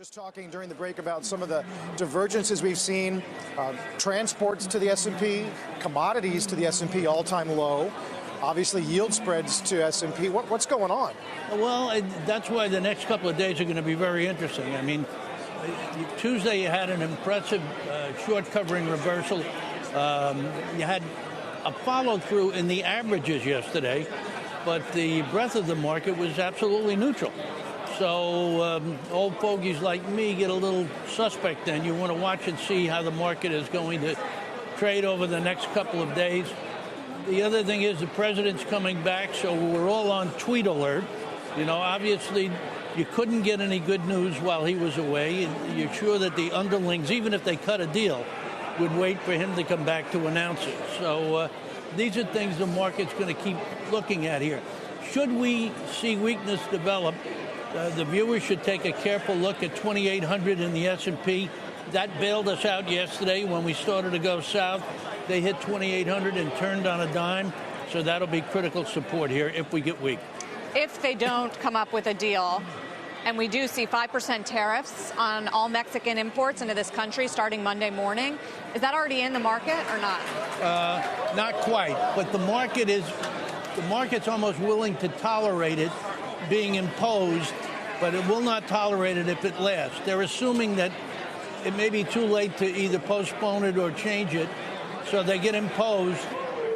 Just talking during the break about some of the divergences we've seen, transports to the S&P, commodities to the S&P all-time low, obviously yield spreads to S&P. What's going on? Well, that's why the next couple of days are going to be very interesting. I mean, Tuesday you had an impressive short covering reversal. You had a follow-through in the averages yesterday, but the breadth of the market was absolutely neutral. So old fogies like me get a little suspect then. You want to watch and see how the market is going to trade over the next couple of days. The other thing is the president's coming back, so we're all on tweet alert. You know, obviously you couldn't get any good news while he was away. You're sure that the underlings, even if they cut a deal, would wait for him to come back to announce it. So these are things the market's going to keep looking at here. Should we see weakness develop, the viewers should take a careful look at 2,800 in the S&P. That bailed us out yesterday when we started to go south. They hit 2,800 and turned on a dime, so that'll be critical support here if we get weak. If they don't come up with a deal, and we do see 5% tariffs on all Mexican imports into this country starting Monday morning, is that already in the market or not? Not quite, but the market's almost willing to tolerate it being imposed, but it will not tolerate it if it lasts. They're assuming that it may be too late to either postpone it or change it, so they get imposed,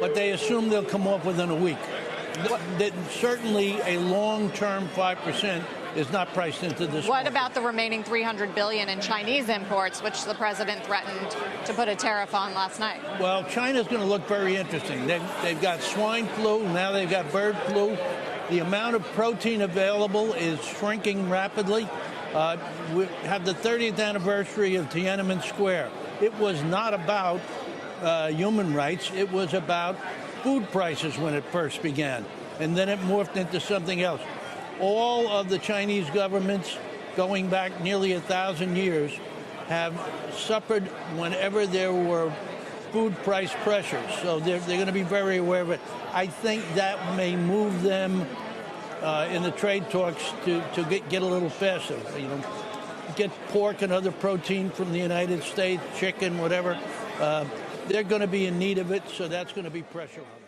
but they assume they'll come off within a week. Certainly a long-term 5% is not priced into this. What about the remaining $300 billion in Chinese imports, which the president threatened to put a tariff on last night? Well, China's going to look very interesting. They've got swine flu, now they've got bird flu. The amount of protein available is shrinking rapidly. We have the 30th anniversary of Tiananmen Square. It was not about human rights. It was about food prices when it first began, and then it morphed into something else. All of the Chinese governments, going back nearly 1,000 years, have suffered whenever there were food price pressures. So they're going to be very aware of it. I think that may move them in the trade talks to get a little faster. You know, get pork and other protein from the United States, chicken, whatever. They're going to be in need of it, so that's going to be pressure on them.